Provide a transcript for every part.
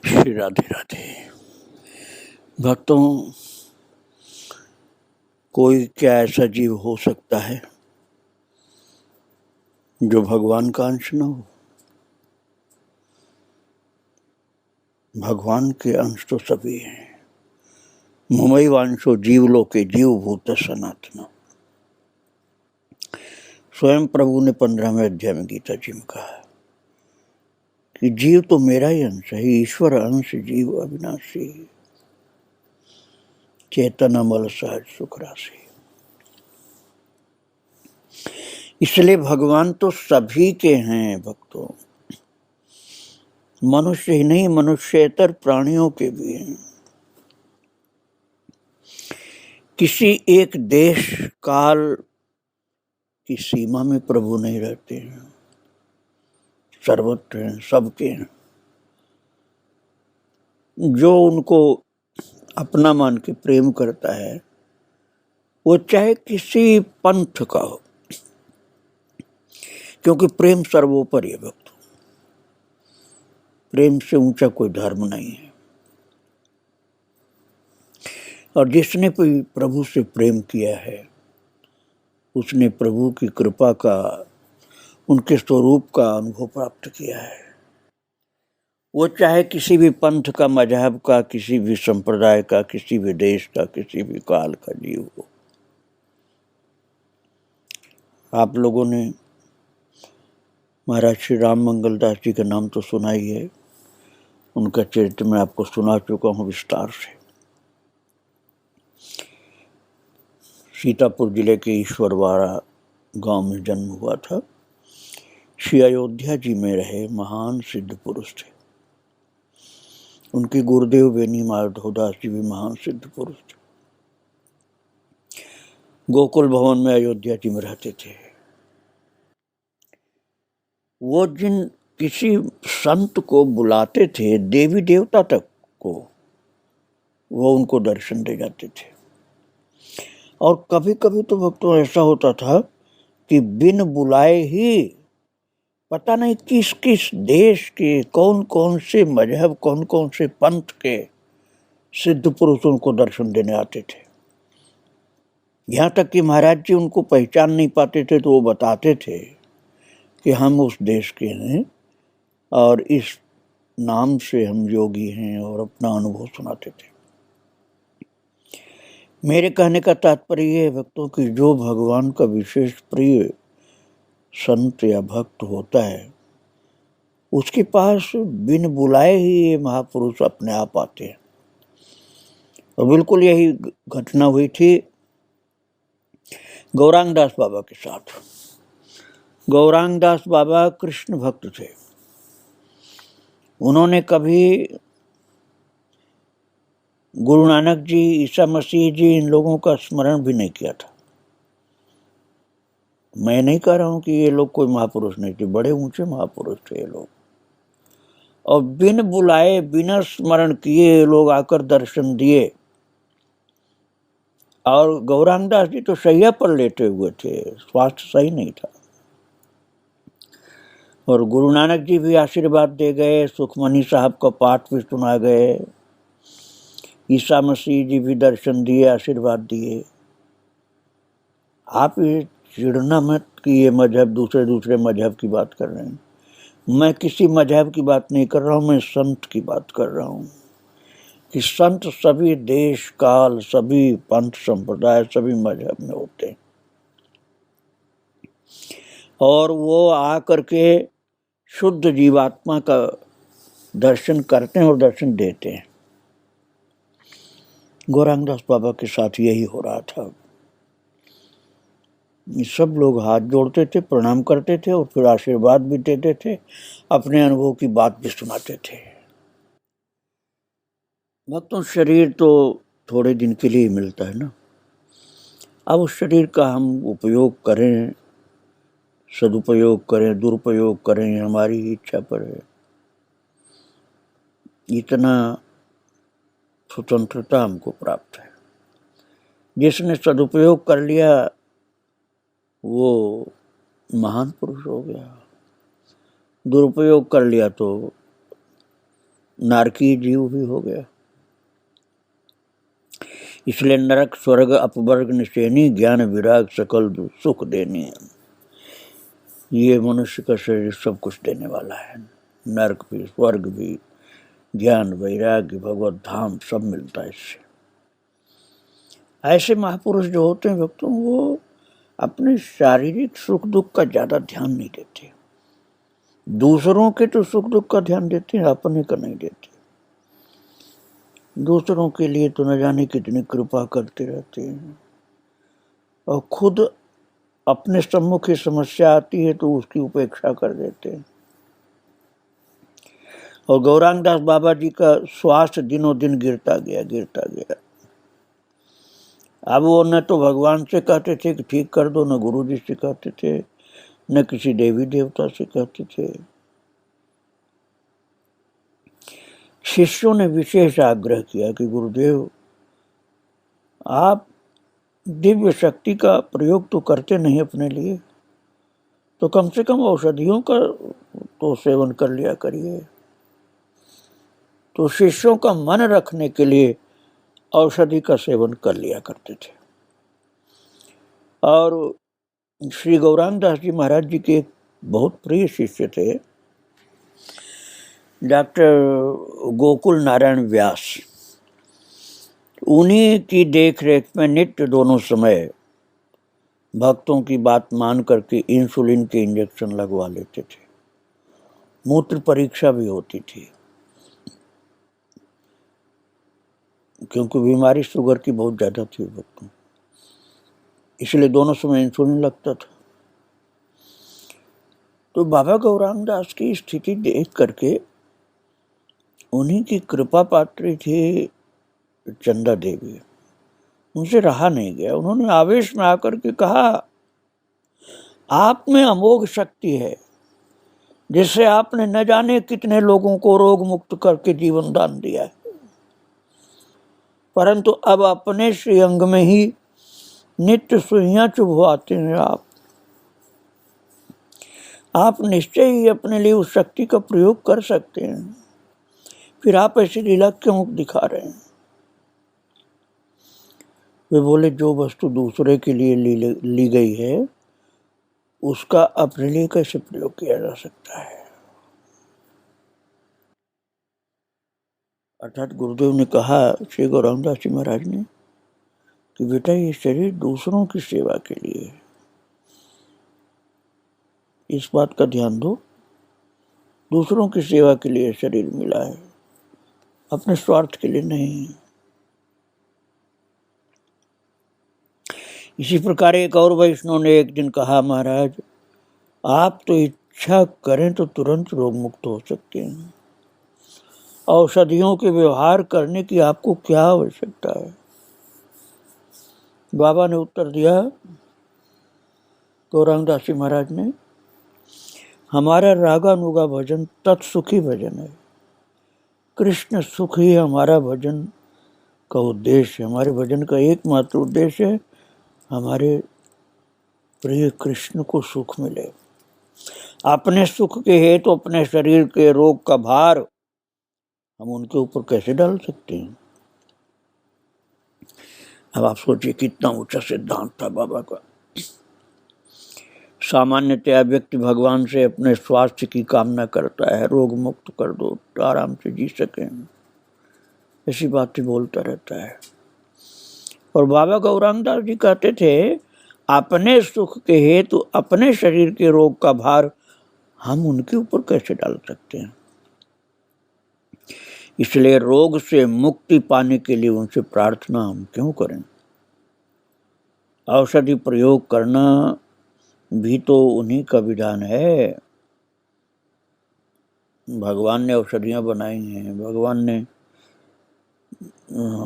श्री राधे राधे। भक्तों, कोई क्या ऐसा जीव हो सकता है जो भगवान का अंश न हो? भगवान के अंश तो सभी हैं। ममैवांशो जीवलोके जीवभूत सनातन। स्वयं प्रभु ने 15वें अध्याय में गीता जी में कहा कि जीव तो मेरा ही अंश है। ईश्वर अंश जीव अविनाशी, चेतन अमल सहज सुख राशि। इसलिए भगवान तो सभी के हैं भक्तों, मनुष्य ही नहीं, मनुष्येतर प्राणियों के भी हैं। किसी एक देश काल की सीमा में प्रभु नहीं रहते हैं, सर्वत्र हैं, सबके हैं। जो उनको अपना मान के प्रेम करता है, वो चाहे किसी पंथ का हो, क्योंकि प्रेम सर्वोपरि है भक्तों। प्रेम से ऊंचा कोई धर्म नहीं है। और जिसने भी प्रभु से प्रेम किया है, उसने प्रभु की कृपा का, उनके स्वरूप का अनुभव प्राप्त किया है। वो चाहे किसी भी पंथ का, मजहब का, किसी भी संप्रदाय का, किसी भी देश का, किसी भी काल का जीव हो। आप लोगों ने महाराज श्री राम मंगलदास जी का नाम तो सुना ही है। उनका चरित्र मैं आपको सुना चुका हूँ विस्तार से। सीतापुर जिले के ईश्वरवाड़ा गांव में जन्म हुआ था। श्री अयोध्या जी में रहे महान सिद्ध पुरुष थे। उनके गुरुदेव बेनी माधवदास जी भी महान सिद्ध पुरुष थे। गोकुल भवन में अयोध्या जी में रहते थे। वो जिन किसी संत को बुलाते थे, देवी देवता तक को, वो उनको दर्शन दे जाते थे। और कभी कभी तो भक्तों ऐसा होता था कि बिन बुलाए ही पता नहीं किस किस देश के, कौन कौन से मजहब, कौन कौन से पंथ के सिद्ध पुरुष उनको दर्शन देने आते थे। यहाँ तक कि महाराज जी उनको पहचान नहीं पाते थे तो वो बताते थे कि हम उस देश के हैं और इस नाम से हम योगी हैं, और अपना अनुभव सुनाते थे। मेरे कहने का तात्पर्य ये है भक्तों कि जो भगवान का विशेष प्रिय संत या भक्त होता है, उसके पास बिन बुलाए ही ये महापुरुष अपने आप आते हैं। और बिल्कुल यही घटना हुई थी गौरांग दास बाबा के साथ। गौरांग दास बाबा कृष्ण भक्त थे। उन्होंने कभी गुरु नानक जी, ईसा मसीह जी, इन लोगों का स्मरण भी नहीं किया था। मैं नहीं कह रहा हूं कि ये लोग कोई महापुरुष नहीं थे, बड़े ऊंचे महापुरुष थे ये लोग। और बिन बुलाए, बिना स्मरण किए ये लोग आकर दर्शन दिए। और गौरांग दास जी तो शैया पर लेटे हुए थे, स्वास्थ्य सही नहीं था। और गुरु नानक जी भी आशीर्वाद दे गए, सुखमनी साहब का पाठ भी सुना गए, ईसा मसीह जी भी दर्शन दिए, आशीर्वाद दिए। आप ये चिढ़ना मत कि ये मजहब दूसरे मजहब की बात कर रहे हैं। मैं किसी मजहब की बात नहीं कर रहा हूँ, मैं संत की बात कर रहा हूँ कि संत सभी देश काल, सभी पंथ संप्रदाय, सभी मजहब में होते हैं। और वो आकर के शुद्ध जीवात्मा का दर्शन करते हैं और दर्शन देते हैं। गौरांग दास बाबा के साथ यही हो रहा था। सब लोग हाथ जोड़ते थे, प्रणाम करते थे और फिर आशीर्वाद भी देते थे, अपने अनुभव की बात भी सुनाते थे। भक्तों, शरीर तो थोड़े दिन के लिए ही मिलता है ना। अब उस शरीर का हम उपयोग करें, सदुपयोग करें, दुरुपयोग करें, हमारी इच्छा पर है। इतना स्वतंत्रता हमको प्राप्त है। जिसने सदुपयोग कर लिया वो महान पुरुष हो गया, दुरुपयोग कर लिया तो नारकीय जीव भी हो गया। इसलिए नरक स्वर्ग अपवर्ग निशेनी, ज्ञान विराग सकल सुख देनी। ये मनुष्य का शरीर सब कुछ देने वाला है, नरक भी, स्वर्ग भी, ज्ञान वैराग्य भगवत धाम सब मिलता है इससे। ऐसे महापुरुष जो होते हैं भक्तों, वो अपने शारीरिक सुख दुख का ज्यादा ध्यान नहीं देते। दूसरों के तो सुख दुख का ध्यान देते हैं, अपने का नहीं देते। दूसरों के लिए तो न जाने कितनी कृपा करते रहते हैं, और खुद अपने सम्मुख समस्या आती है तो उसकी उपेक्षा कर देते हैं। और गौरांग दास बाबा जी का स्वास्थ्य दिनों दिन गिरता गया। अब वो न तो भगवान से कहते थे कि ठीक कर दो, न गुरु जी से कहते थे, न किसी देवी देवता से कहते थे। शिष्यों ने विशेष आग्रह किया कि गुरुदेव, आप दिव्य शक्ति का प्रयोग तो करते नहीं अपने लिए, तो कम से कम औषधियों का तो सेवन कर लिया करिए। तो शिष्यों का मन रखने के लिए औषधि का सेवन कर लिया करते थे। और श्री गौरांग दास जी महाराज जी के एक बहुत प्रिय शिष्य थे डॉक्टर गोकुल नारायण व्यास। उन्हीं की देख रेख में नित्य दोनों समय भक्तों की बात मान करके इंसुलिन के इंजेक्शन लगवा लेते थे। मूत्र परीक्षा भी होती थी, क्योंकि बीमारी शुगर की बहुत ज़्यादा थी भक्तों, इसलिए दोनों समय इंसुलिन लगता था। तो बाबा गौरांग दास की स्थिति देख करके उन्हीं की कृपा पात्री थी चंदा देवी, उनसे रहा नहीं गया। उन्होंने आवेश में आकर के कहा, आप में अमोघ शक्ति है, जिससे आपने न जाने कितने लोगों को रोग मुक्त करके जीवन दान दिया है, परंतु अब अपने श्री अंग में ही नित्य सुइयां चुभवाते हैं आप निश्चय ही अपने लिए उस शक्ति का प्रयोग कर सकते हैं, फिर आप ऐसी लीला क्यों दिखा रहे हैं। वे बोले, जो वस्तु दूसरे के लिए ली गई है उसका अपने लिए कैसे प्रयोग किया जा सकता है। अर्थात गुरुदेव ने कहा श्री गौरांग दास जी महाराज ने कि बेटा, ये शरीर दूसरों की सेवा के लिए है, इस बात का ध्यान दो। दूसरों की सेवा के लिए शरीर मिला है, अपने स्वार्थ के लिए नहीं। इसी प्रकार एक और वैष्णव ने एक दिन कहा, महाराज, आप तो इच्छा करें तो तुरंत रोग मुक्त हो सकते हैं, औषधियों के व्यवहार करने की आपको क्या आवश्यकता है। बाबा ने उत्तर दिया, गौरांग दास जी महाराज ने, हमारा रागानुगा भजन तत्सुखी भजन है। कृष्ण सुख ही हमारा भजन का उद्देश्य है। हमारे भजन का एकमात्र उद्देश्य है हमारे प्रिय कृष्ण को सुख मिले। अपने सुख के हेतु तो अपने शरीर के रोग का भार हम उनके ऊपर कैसे डाल सकते हैं। अब आप सोचिए कितना ऊंचा सिद्धांत था बाबा का। सामान्यतया व्यक्ति भगवान से अपने स्वास्थ्य की कामना करता है, रोग मुक्त कर दो तो आराम से जी सकें, ऐसी बातें बोलता रहता है। और बाबा गौरांग दास जी कहते थे, अपने सुख के हेतु अपने शरीर के रोग का भार हम उनके ऊपर कैसे डाल सकते हैं। इसलिए रोग से मुक्ति पाने के लिए उनसे प्रार्थना हम क्यों करें। औषधि प्रयोग करना भी तो उन्हीं का विधान है। भगवान ने औषधियाँ बनाई हैं, भगवान ने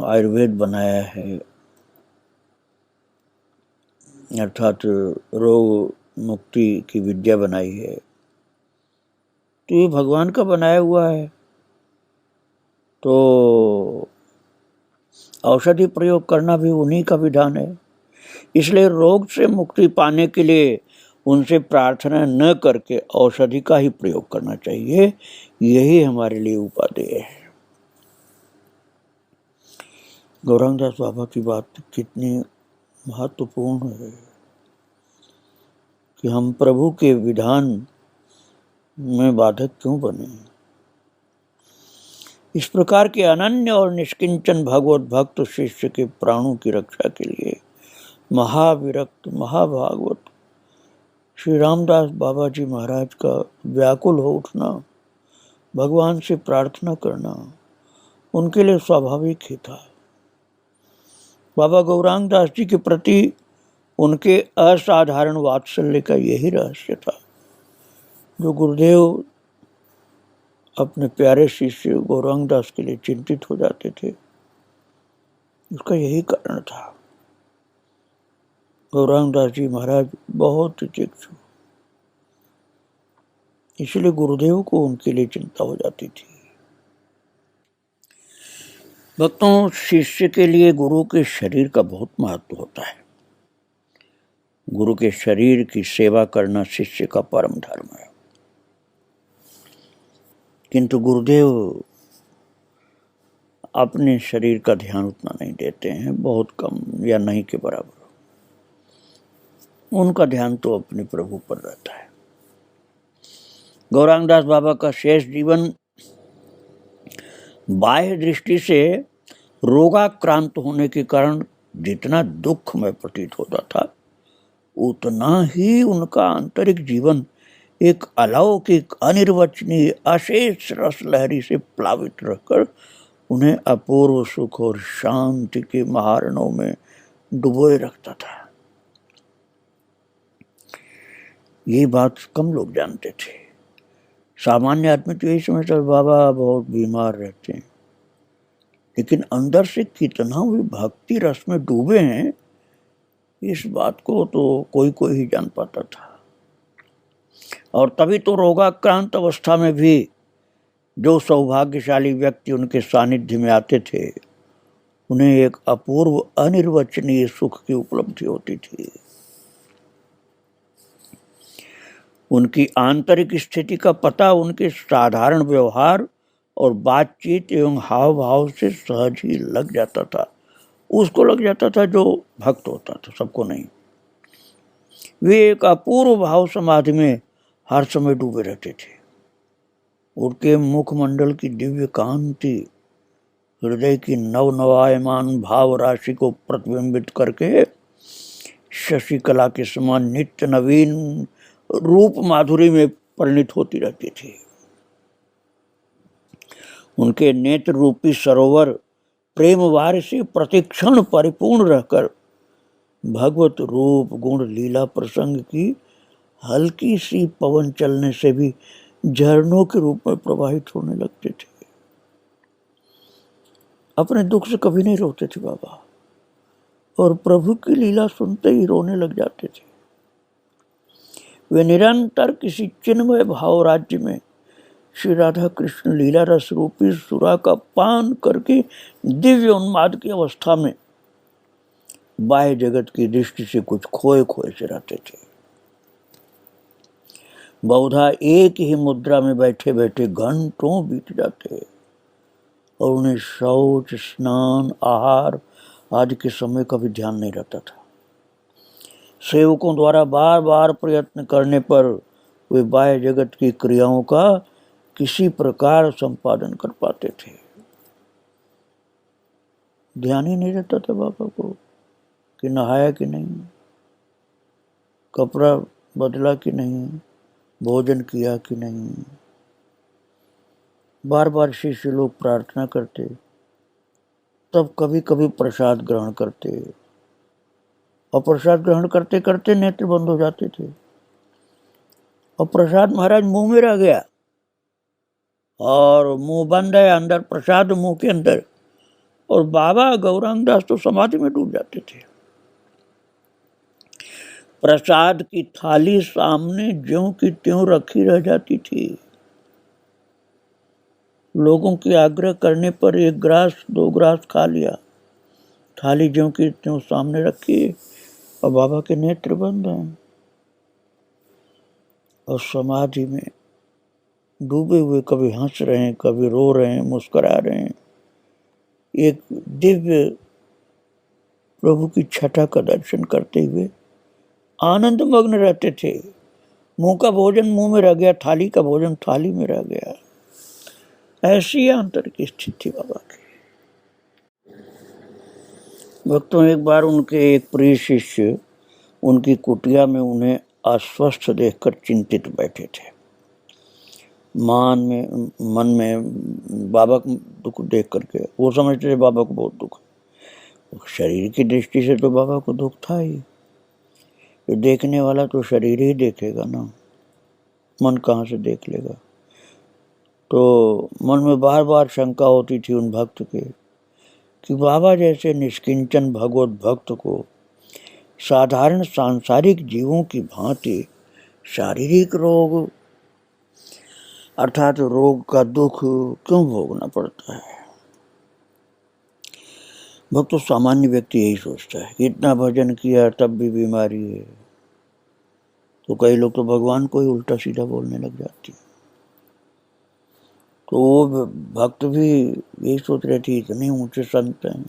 आयुर्वेद बनाया है, अर्थात रोग मुक्ति की विद्या बनाई है, तो ये भगवान का बनाया हुआ है। तो औषधि प्रयोग करना भी उन्हीं का विधान है। इसलिए रोग से मुक्ति पाने के लिए उनसे प्रार्थना न करके औषधि का ही प्रयोग करना चाहिए। यही हमारे लिए उपादेय है। गौरांगदास बाबा की बात कितनी महत्वपूर्ण है कि हम प्रभु के विधान में बाधक क्यों बने। इस प्रकार के अनन्य और निष्किंचन भगवत भक्त शिष्य के प्राणों की रक्षा के लिए महाविरक्त महाभागवत श्री रामदास बाबा जी महाराज का व्याकुल हो उठना, भगवान से प्रार्थना करना उनके लिए स्वाभाविक ही था। बाबा गौरांगदास जी के प्रति उनके असाधारण वात्सल्य का यही रहस्य था जो गुरुदेव अपने प्यारे शिष्य गौरांगदास के लिए चिंतित हो जाते थे। उसका यही कारण था। गौरांगदास जी महाराज बहुत चिकित्सु, इसलिए गुरुदेव को उनके लिए चिंता हो जाती थी। भक्तों, शिष्य के लिए गुरु के शरीर का बहुत महत्व होता है। गुरु के शरीर की सेवा करना शिष्य का परम धर्म है। किंतु गुरुदेव अपने शरीर का ध्यान उतना नहीं देते हैं, बहुत कम या नहीं के बराबर। उनका ध्यान तो अपने प्रभु पर रहता है। गौरांगदास बाबा का शेष जीवन बाह्य दृष्टि से रोगाक्रांत होने के कारण जितना दुखमय प्रतीत होता था, उतना ही उनका आंतरिक जीवन एक अलौकिक अनिर्वचनीय अशेष रस लहरी से प्लावित रहकर उन्हें अपूर्व सुख और शांति के महारणों में डुबोए रखता था। ये बात कम लोग जानते थे। सामान्य आदमी तो यही समझता बाबा बहुत बीमार रहते हैं, लेकिन अंदर से कितना वे भक्ति रस में डूबे हैं, इस बात को तो कोई कोई ही जान पाता था। और तभी तो रोगाक्रांत अवस्था में भी जो सौभाग्यशाली व्यक्ति उनके सानिध्य में आते थे, उन्हें एक अपूर्व अनिर्वचनीय सुख की उपलब्धि होती थी। उनकी आंतरिक स्थिति का पता उनके साधारण व्यवहार और बातचीत एवं हाव भाव से सहज ही लग जाता था। उसको लग जाता था जो भक्त होता था, सबको नहीं। वे एक अपूर्व भाव समाधि में हर समय डूबे रहते थे। उनके मुखमंडल की दिव्य कांति हृदय की नवनवायमान भाव राशि को प्रतिबिंबित करके शशिकला के समान नित्य नवीन रूप माधुरी में परिणित होती रहती थी। उनके नेत्र रूपी सरोवर प्रेम वार से प्रतिक्षण परिपूर्ण रहकर भगवत रूप गुण लीला प्रसंग की हल्की सी पवन चलने से भी झरनों के रूप में प्रवाहित होने लगते थे। अपने दुख से कभी नहीं रोते थे बाबा, और प्रभु की लीला सुनते ही रोने लग जाते थे। वे निरंतर किसी चिन्मय भाव राज्य में श्री राधा कृष्ण लीला रस रूपी सुरा का पान करके दिव्य उन्माद की अवस्था में बाह्य जगत की दृष्टि से कुछ खोए खोए से रहते थे। बहुधा एक ही मुद्रा में बैठे बैठे घंटों बीत जाते और उन्हें शौच, स्नान, आहार आदि के समय का भी ध्यान नहीं रहता था। सेवकों द्वारा बार बार प्रयत्न करने पर वे बाह्य जगत की क्रियाओं का किसी प्रकार संपादन कर पाते थे। ध्यान ही नहीं रहता था बाबा को कि नहाया कि नहीं, कपड़ा बदला कि नहीं, भोजन किया कि नहीं। बार बार शिष्य लोग प्रार्थना करते, तब कभी कभी प्रसाद ग्रहण करते, और प्रसाद ग्रहण करते करते नेत्र बंद हो जाते थे और प्रसाद महाराज मुंह में रह गया, और मुंह बंद है, अंदर प्रसाद मुंह के अंदर, और बाबा गौरांगदास तो समाधि में डूब जाते थे। प्रसाद की थाली सामने ज्यों की त्यों रखी रह जाती थी। लोगों के आग्रह करने पर 1 ग्रास 2 ग्रास खा लिया, थाली ज्यों की त्यों सामने रखी और बाबा के नेत्र बंद हैं और समाधि में डूबे हुए कभी हंस रहे हैं, कभी रो रहे हैं, मुस्कुरा रहे हैं। एक दिव्य प्रभु की छटा का दर्शन करते हुए आनंद मग्न रहते थे। मुंह का भोजन मुंह में रह गया, थाली का भोजन थाली में रह गया। ऐसी अंतर की स्थिति बाबा की। भक्तों, एक बार उनके एक प्रिय शिष्य उनकी कुटिया में उन्हें अस्वस्थ देखकर चिंतित बैठे थे। मन में बाबा को दुख देख करके वो समझते थे बाबा को बहुत दुख है। शरीर की दृष्टि से तो बाबा को दुख था ही, तो देखने वाला तो शरीर ही देखेगा ना, मन कहाँ से देख लेगा। तो मन में बार बार शंका होती थी उन भक्त के कि बाबा जैसे निष्किंचन भगवत भक्त को साधारण सांसारिक जीवों की भांति शारीरिक रोग अर्थात रोग का दुख क्यों भोगना पड़ता है। भक्त तो सामान्य व्यक्ति यही सोचता है कि इतना भजन किया तब भी बीमारी है। तो कई लोग तो भगवान को ही उल्टा सीधा बोलने लग जाते हैं। तो वो भक्त भी यही सोच रहे थे इतने ऊंचे संत हैं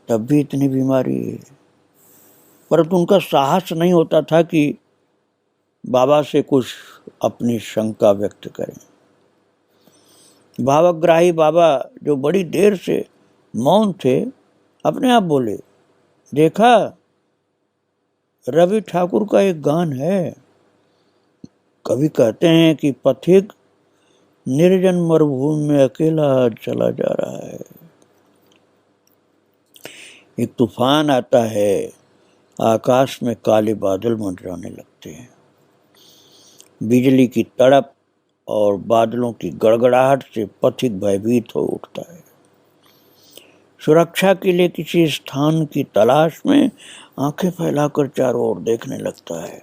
तब भी इतनी बीमारी है, परंतु उनका साहस नहीं होता था कि बाबा से कुछ अपनी शंका व्यक्त करें। भावग्राही बाबा जो बड़ी देर से मौन थे, अपने आप बोले, देखा रवि ठाकुर का एक गान है, कवि कहते हैं कि पथिक निर्जन मरुभूमि में अकेला चला जा रहा है। एक तूफान आता है, आकाश में काले बादल मंडराने लगते हैं, बिजली की तड़प और बादलों की गड़गड़ाहट से पथिक भयभीत हो उठता है। सुरक्षा के लिए किसी स्थान की तलाश में आंखें फैलाकर चारों ओर देखने लगता है।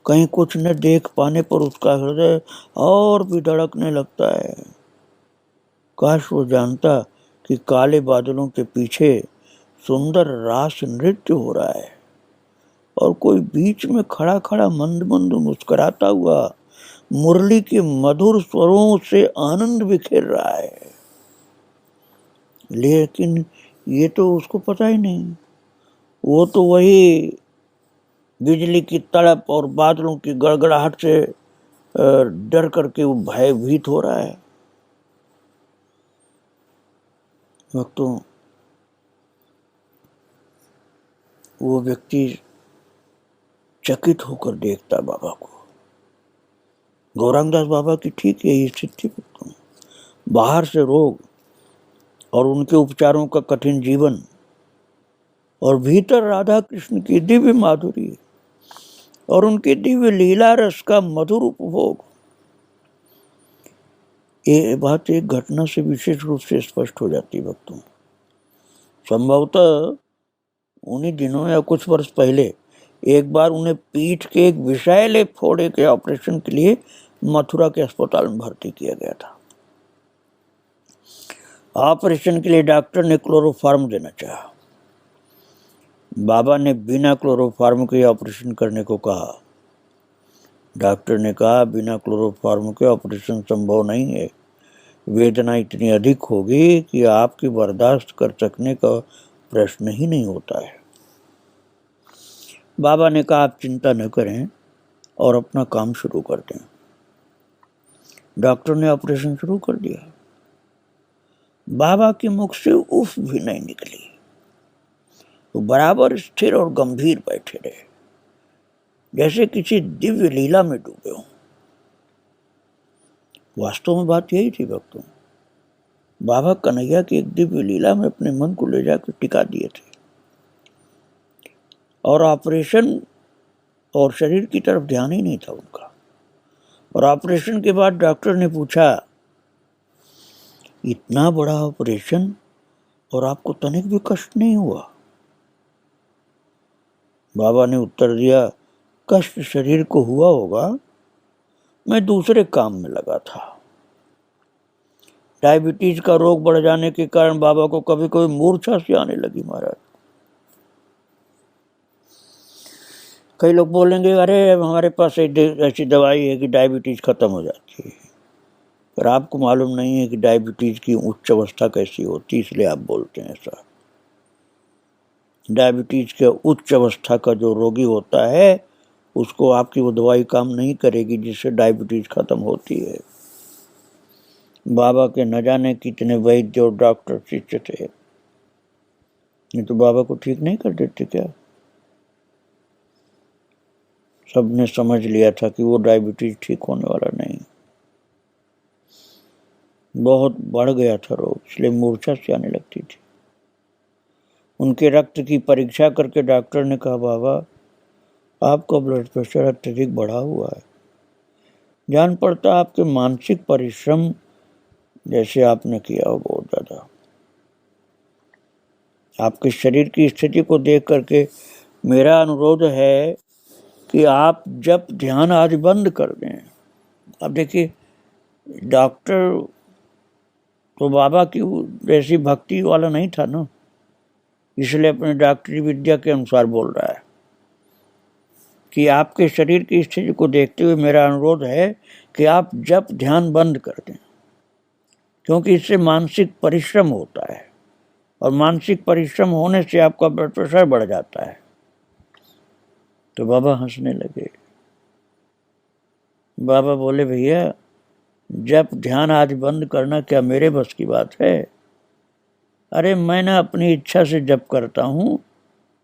कहीं कुछ न देख पाने पर उसका हृदय और भी धड़कने लगता है। काश वो जानता कि काले बादलों के पीछे सुंदर रास नृत्य हो रहा है और कोई बीच में खड़ा खड़ा मंद मंद मुस्कुराता हुआ मुरली के मधुर स्वरों से आनंद बिखेर रहा है। लेकिन ये तो उसको पता ही नहीं, वो तो वही बिजली की तड़प और बादलों की गड़गड़ाहट से डर करके वो भयभीत हो रहा है। भक्तों, वो व्यक्ति चकित होकर देखता बाबा को। गौरांगदास बाबा की ठीक यही स्थिति। भक्तों, बाहर से रोग और उनके उपचारों का कठिन जीवन और भीतर राधा कृष्ण की दिव्य माधुरी और उनके दिव्य लीला रस का मधुर उपभोग, ये बात एक घटना से विशेष रूप से स्पष्ट हो जाती है। भक्तों, संभवतः उन्हीं दिनों या कुछ वर्ष पहले एक बार उन्हें पीठ के एक विषैले फोड़े के ऑपरेशन के लिए मथुरा के अस्पताल में भर्ती किया गया था। ऑपरेशन के लिए डॉक्टर ने क्लोरोफार्म देना चाहा। बाबा ने बिना क्लोरोफार्म के ऑपरेशन करने को कहा। डॉक्टर ने कहा, बिना क्लोरोफार्म के ऑपरेशन संभव नहीं है, वेदना इतनी अधिक होगी कि आपकी बर्दाश्त कर सकने का प्रश्न ही नहीं होता है। बाबा ने कहा, आप चिंता न करें और अपना काम शुरू कर दें। डॉक्टर ने ऑपरेशन शुरू कर दिया। बाबा के मुख से उफ भी नहीं निकली, वो बराबर स्थिर और गंभीर बैठे रहे, जैसे किसी दिव्य लीला में डूबे हों। वास्तव में बात यही थी भक्तों, बाबा कन्हैया की एक दिव्य लीला में अपने मन को ले जाकर टिका दिए थे और ऑपरेशन और शरीर की तरफ ध्यान ही नहीं था उनका। और ऑपरेशन के बाद डॉक्टर ने पूछा, इतना बड़ा ऑपरेशन और आपको तनिक भी कष्ट नहीं हुआ? बाबा ने उत्तर दिया, कष्ट शरीर को हुआ होगा, मैं दूसरे काम में लगा था। डायबिटीज का रोग बढ़ जाने के कारण बाबा को कभी कभी मूर्छा सी आने लगी महाराज। कई लोग बोलेंगे, अरे हमारे पास ऐसी दवाई है कि डायबिटीज खत्म हो जाती है, पर आपको मालूम नहीं है कि डायबिटीज की उच्च अवस्था कैसी होती, इसलिए आप बोलते हैं ऐसा। डायबिटीज के उच्च अवस्था का जो रोगी होता है उसको आपकी वो दवाई काम नहीं करेगी जिससे डायबिटीज खत्म होती है। बाबा के न जाने कितने वैद्य और डॉक्टर शिष्य थे, ये तो बाबा को ठीक नहीं कर देते क्या? सबने समझ लिया था कि वो डायबिटीज ठीक होने वाला नहीं, बहुत बढ़ गया था रोग, इसलिए मूर्छा से आने लगती थी। उनके रक्त की परीक्षा करके डॉक्टर ने कहा, बाबा आपका ब्लड प्रेशर अत्यधिक बढ़ा हुआ है। जान पड़ता आपके मानसिक परिश्रम जैसे आपने किया हो बहुत ज़्यादा। आपके शरीर की स्थिति को देख करके मेरा अनुरोध है कि आप जब ध्यान आज बंद कर दें। अब देखिए, डॉक्टर तो बाबा की जैसी भक्ति वाला नहीं था ना, इसलिए अपने डॉक्टरी विद्या के अनुसार बोल रहा है कि आपके शरीर की स्थिति को देखते हुए मेरा अनुरोध है कि आप जब ध्यान बंद कर दें, क्योंकि इससे मानसिक परिश्रम होता है और मानसिक परिश्रम होने से आपका ब्लड प्रेशर बढ़ जाता है। तो बाबा हंसने लगे। बाबा बोले, भैया जब ध्यान आज बंद करना क्या मेरे बस की बात है? अरे मैं न अपनी इच्छा से जप करता हूँ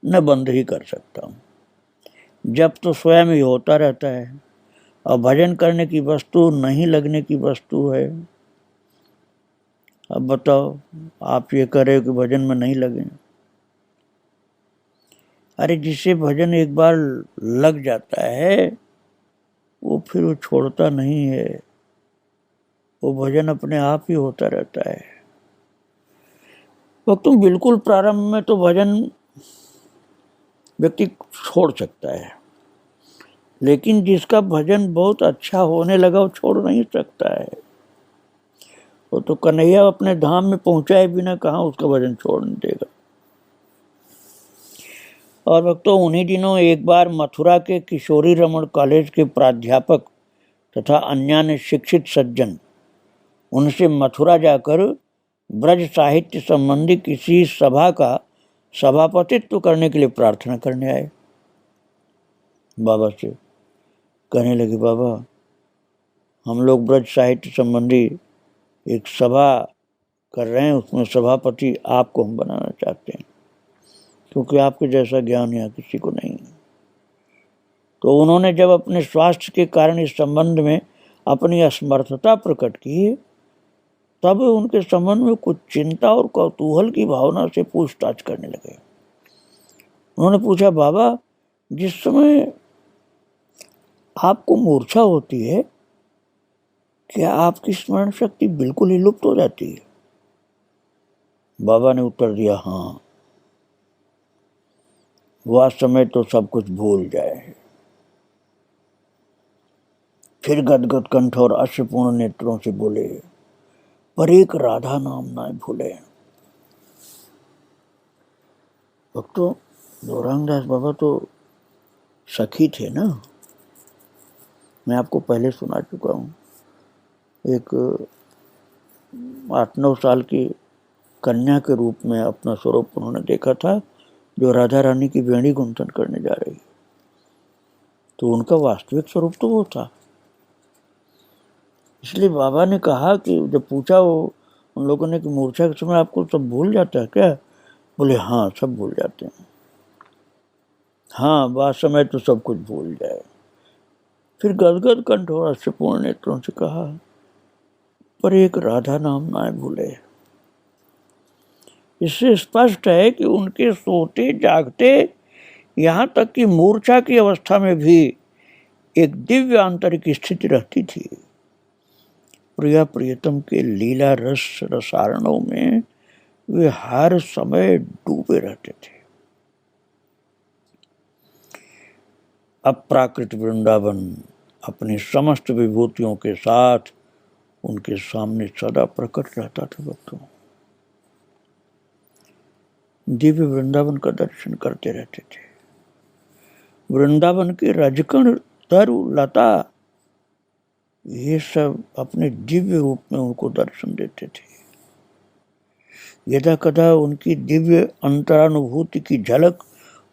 न बंद ही कर सकता हूँ। जप तो स्वयं ही होता रहता है और भजन करने की वस्तु नहीं लगने की वस्तु है। अब बताओ, आप ये कह रहे हो कि भजन में नहीं लगे। अरे जिसे भजन एक बार लग जाता है वो फिर वो छोड़ता नहीं है, वो भजन अपने आप ही होता रहता है। तो तुम बिल्कुल प्रारंभ में तो भजन व्यक्ति छोड़ सकता है, लेकिन जिसका भजन बहुत अच्छा होने लगा वो छोड़ नहीं सकता है। वो तो कन्हैया अपने धाम में पहुंचाए बिना कहाँ उसका भजन छोड़ने देगा। और भक्तों, उन्हीं दिनों एक बार मथुरा के किशोरी रमन कॉलेज के प्राध्यापक तथा अन्य शिक्षित सज्जन उनसे मथुरा जाकर ब्रज साहित्य संबंधी किसी सभा का सभापतित्व करने के लिए प्रार्थना करने आए। बाबा से कहने लगे, बाबा हम लोग ब्रज साहित्य संबंधी एक सभा कर रहे हैं, उसमें सभापति आपको हम बनाना चाहते हैं, क्योंकि आपके जैसा ज्ञान यहाँ किसी को नहीं है। तो उन्होंने जब अपने स्वास्थ्य के कारण इस संबंध में अपनी असमर्थता प्रकट की, तब उनके संबंध में कुछ चिंता और कौतूहल की भावना से पूछताछ करने लगे। उन्होंने पूछा, बाबा जिस समय आपको मूर्छा होती है क्या आपकी स्मरण शक्ति बिल्कुल ही लुप्त हो जाती है? बाबा ने उत्तर दिया, हाँ, वह समय तो सब कुछ भूल जाए। फिर गदगद कंठ और अश्रुपूर्ण नेत्रों से बोले, पर एक राधा नाम ना भूले। भक्तों, गौरांगदास बाबा तो सखी थे ना, मैं आपको पहले सुना चुका हूँ। एक 8-9 साल की कन्या के रूप में अपना स्वरूप उन्होंने देखा था, जो राधा रानी की वेणी गुंथन करने जा रही। तो उनका वास्तविक स्वरूप तो वो था। इसलिए बाबा ने कहा कि जब पूछा वो उन लोगों ने कि मूर्छा के समय आपको सब भूल जाता है क्या? बोले, हाँ सब भूल जाते हैं। हाँ, बात समय तो सब कुछ भूल जाए। फिर गदगद कंठ और अश्रुपूर्ण नेत्रों से कहा, पर एक राधा नाम ना भूले। इससे स्पष्ट है कि उनके सोते जागते यहाँ तक कि मूर्छा की अवस्था में भी एक दिव्य आंतरिक स्थिति रहती थी। प्रिया प्रियतम के लीला रस रसारणों में वे हर समय डूबे रहते थे। अप्राकृत वृंदावन अपनी समस्त विभूतियों के साथ उनके सामने सदा प्रकट रहता था। भक्तों, दिव्य वृंदावन का दर्शन करते रहते थे। वृंदावन के रजकण तरु लता ये सब अपने दिव्य रूप में उनको दर्शन देते थे। यदा कदा उनकी दिव्य अंतरानुभूति की झलक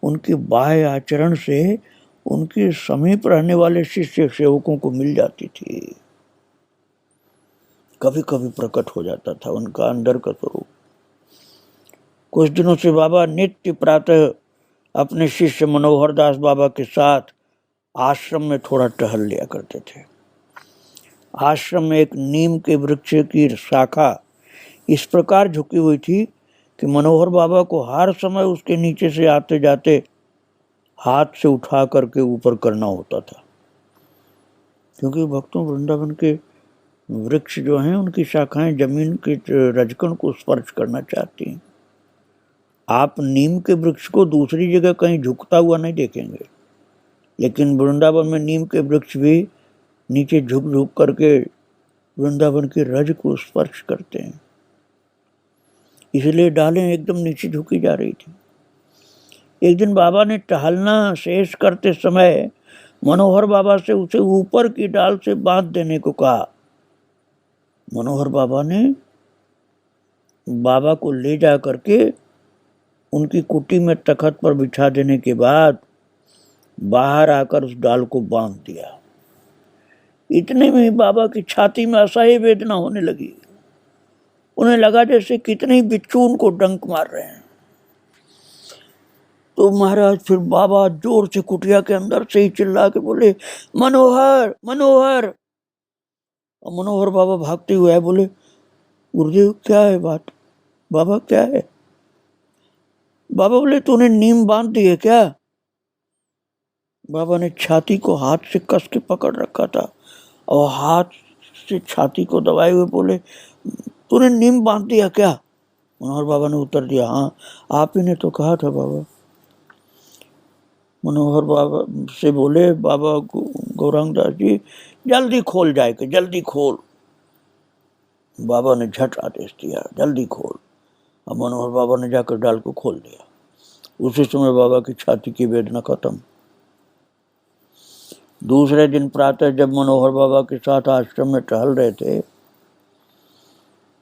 उनके बाह्य आचरण से उनके समीप रहने वाले शिष्य सेवकों को मिल जाती थी। कभी कभी प्रकट हो जाता था उनका अंदर का स्वरूप। कुछ दिनों से बाबा नित्य प्रातः अपने शिष्य मनोहर दास बाबा के साथ आश्रम में थोड़ा टहल लिया करते थे। आश्रम में एक नीम के वृक्ष की शाखा इस प्रकार झुकी हुई थी कि मनोहर बाबा को हर समय उसके नीचे से आते जाते हाथ से उठा करके ऊपर करना होता था, क्योंकि भक्तों वृंदावन के वृक्ष जो हैं उनकी शाखाएं जमीन के रजकण को स्पर्श करना चाहती हैं। आप नीम के वृक्ष को दूसरी जगह कहीं झुकता हुआ नहीं देखेंगे, लेकिन वृंदावन में नीम के वृक्ष भी नीचे झुक झुक करके वृंदावन के रज को स्पर्श करते हैं। इसलिए डालें एकदम नीचे झुकी जा रही थी। एक दिन बाबा ने टहलना शेष करते समय मनोहर बाबा से उसे ऊपर की डाल से बांध देने को कहा। मनोहर बाबा ने बाबा को ले जा करके उनकी कुटी में तखत पर बिछा देने के बाद बाहर आकर उस डाल को बांध दिया। इतने में बाबा की छाती में असह्य वेदना होने लगी। उन्हें लगा जैसे कितने ही बिच्छू उनको डंक मार रहे हैं। तो महाराज फिर बाबा जोर से कुटिया के अंदर से ही चिल्ला के बोले, मनोहर मनोहर। और मनोहर बाबा भागते हुए आए, बोले गुरुदेव क्या है बात? बाबा क्या है? बाबा बोले तूने नीम बांध दी है क्या? बाबा ने छाती को हाथ से कस के पकड़ रखा था और हाथ से छाती को दबाए हुए बोले, तूने नीम बांध दिया क्या? मनोहर बाबा ने उत्तर दिया, हाँ आप ही ने तो कहा था बाबा। मनोहर बाबा से बोले, बाबा गौरांग दास जी जल्दी खोल जाए कि जल्दी खोल। बाबा ने झट आदेश दिया, जल्दी खोल। और मनोहर बाबा ने जाकर डाल को खोल दिया। उसी समय बाबा की छाती की वेदना खत्म। दूसरे दिन प्रातः जब मनोहर बाबा के साथ आश्रम में टहल रहे थे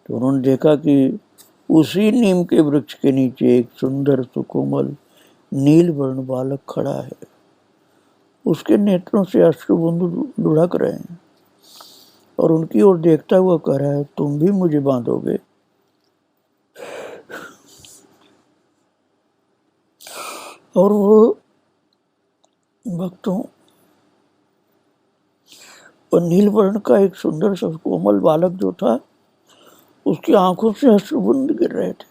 तो उन्होंने देखा कि उसी नीम के वृक्ष के नीचे एक सुंदर सुकोमल नील वर्ण बालक खड़ा है। उसके नेत्रों से अश्रुबिंदु लुढ़क रहे हैं और उनकी ओर देखता हुआ कह रहा है, तुम भी मुझे बांधोगे? और वो भक्तों और नील वर्ण का एक सुंदर सा कोमल बालक जो था, उसकी आंखों से अश्रुबिंदु गिर रहे थे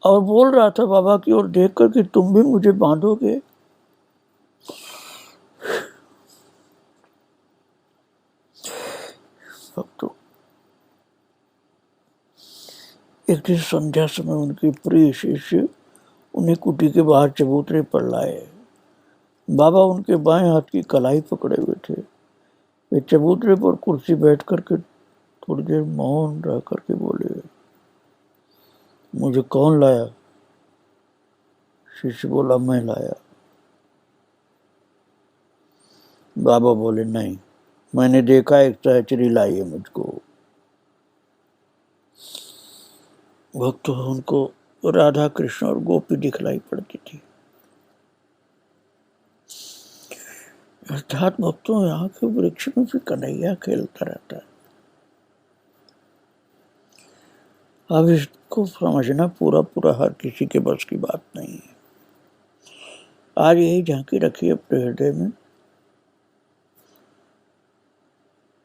और बोल रहा था बाबा की ओर देखकर कि तुम भी मुझे बांधोगे? भक्तों एक दिन संध्या समय उनके प्रिय शिष्य उन्हें कुटी के बाहर चबूतरे पर लाए। बाबा उनके बाएं हाथ की कलाई पकड़े हुए थे। वे चबूतरे पर कुर्सी बैठ करके थोड़ी देर मौन रह करके बोले, मुझे कौन लाया? शिष्य बोला, मैं लाया। बाबा बोले, नहीं, मैंने देखा एक सहचरी लाई है मुझको। भक्तों उनको राधा कृष्ण और गोपी दिखलाई पड़ती थी। अर्थात भक्तों यहाँ के वृक्ष में भी कन्हैया खेलता रहता है। अब इसको समझना पूरा पूरा हर किसी के बस की बात नहीं है। आज यही झांकी रखी अपने हृदय में,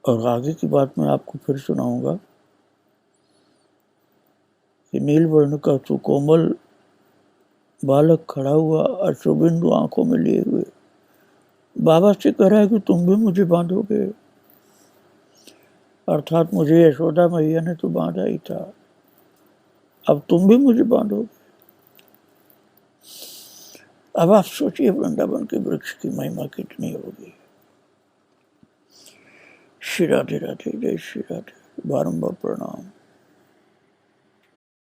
और आगे की बात मैं आपको फिर सुनाऊंगा कि नील वर्ण का सुकोमल बालक खड़ा हुआ अश्रुबिंदु आंखों में लिए हुए बाबा से कह रहा है कि तुम भी मुझे बांधोगे? अर्थात मुझे यशोदा मैया ने तो बांधा ही था, अब तुम भी मुझे बांधोगे? अब आप सोचिए वृंदावन के वृक्ष की महिमा कितनी होगी। श्री राधे राधे, जय श्री राधे, बारंबार प्रणाम।